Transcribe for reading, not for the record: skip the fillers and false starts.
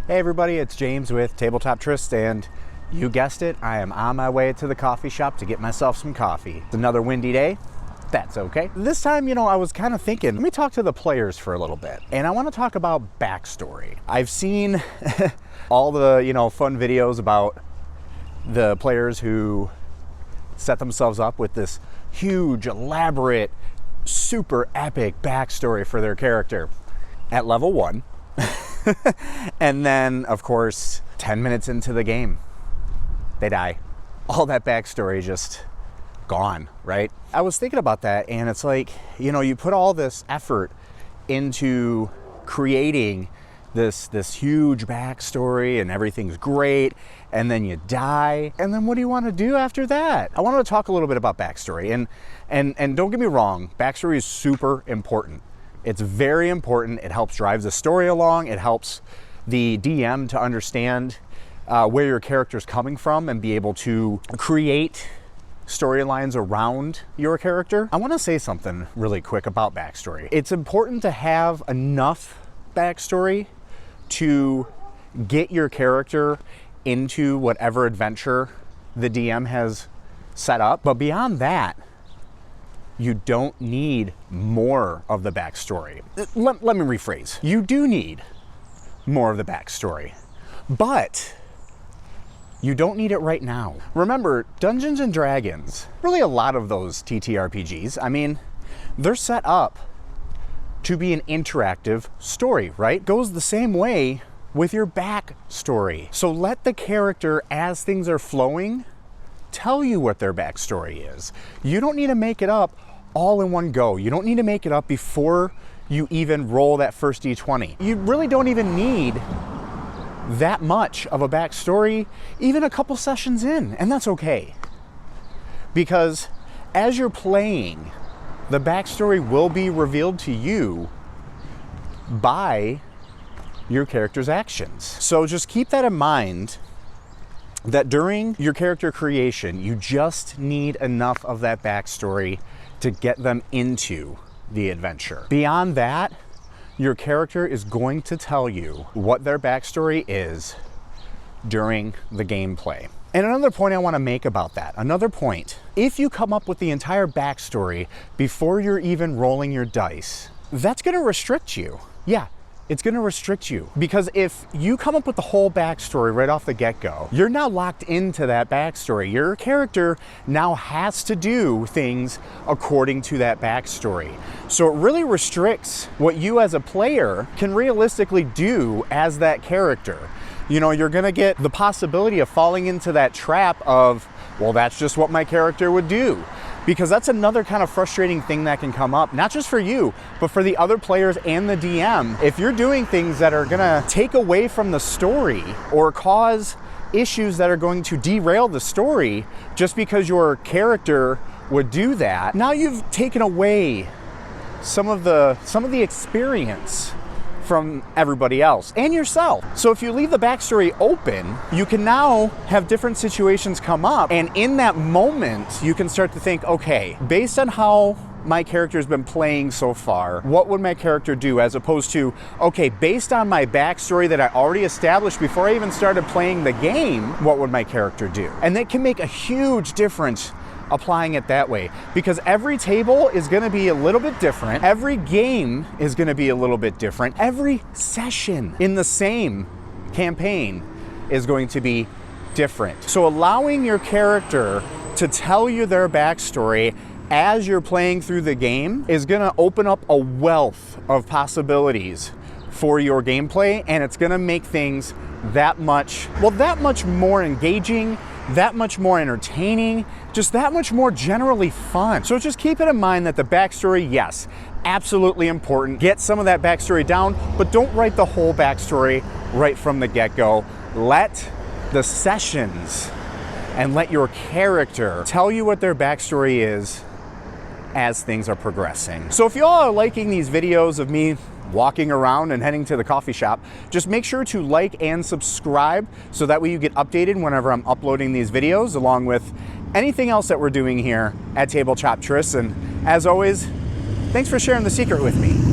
Hey everybody, it's James with Tabletop Trysts, and you guessed it, I am on my way to the coffee shop to get myself some coffee. It's another windy day. That's okay. This time, I was kind of thinking, let me talk to the players for a little bit. And I want to talk about backstory. I've seen all the, fun videos about the players who set themselves up with this huge, elaborate, super epic backstory for their character at level 1. And then, of course, 10 minutes into the game, they die. All that backstory just gone, right? I was thinking about that, and it's like, you put all this effort into creating this huge backstory and everything's great, and then you die, and then what do you want to do after that? I want to talk a little bit about backstory, and don't get me wrong, backstory is super important. It's very important. It helps drive the story along. It helps the DM to understand where your character's coming from and be able to create storylines around your character. I want to say something really quick about backstory. It's important to have enough backstory to get your character into whatever adventure the DM has set up. But beyond that, you don't need more of the backstory. Let me rephrase. You do need more of the backstory, but you don't need it right now. Remember, Dungeons and Dragons, really a lot of those TTRPGs, they're set up to be an interactive story, right? Goes the same way with your backstory. So let the character, as things are flowing, tell you what their backstory is. You don't need to make it up all in one go. You don't need to make it up before you even roll that first D20. You really don't even need that much of a backstory, even a couple sessions in, and that's okay. Because as you're playing, the backstory will be revealed to you by your character's actions. So just keep that in mind, that during your character creation, you just need enough of that backstory to get them into the adventure. Beyond that, your character is going to tell you what their backstory is during the gameplay. And another point I want to make about that, if you come up with the entire backstory before you're even rolling your dice, that's going to restrict you. Yeah. It's going to restrict you, because if you come up with the whole backstory right off the get-go, you're now locked into that backstory. Your character now has to do things according to that backstory. So it really restricts what you as a player can realistically do as that character. You're going to get the possibility of falling into that trap of, well, that's just what my character would do. Because that's another kind of frustrating thing that can come up, not just for you, but for the other players and the DM. If you're doing things that are gonna take away from the story or cause issues that are going to derail the story just because your character would do that, now you've taken away some of the experience from everybody else and yourself. So if you leave the backstory open, you can now have different situations come up, and in that moment you can start to think, okay, based on how my character's been playing so far, what would my character do, as opposed to, okay, based on my backstory that I already established before I even started playing the game, what would my character do? And that can make a huge difference applying it that way, because every table is going to be a little bit different. Every game is going to be a little bit different. Every session in the same campaign is going to be different. So allowing your character to tell you their backstory as you're playing through the game is going to open up a wealth of possibilities for your gameplay, and it's going to make things that much more engaging, that much more entertaining, just that much more generally fun. So just keep it in mind that the backstory, yes, absolutely important. Get some of that backstory down, but don't write the whole backstory right from the get-go. Let the sessions and let your character tell you what their backstory is as things are progressing. So if y'all are liking these videos of me walking around and heading to the coffee shop, just make sure to like and subscribe so that way you get updated whenever I'm uploading these videos, along with anything else that we're doing here at Tabletop Trysts. And as always, thanks for sharing the secret with me.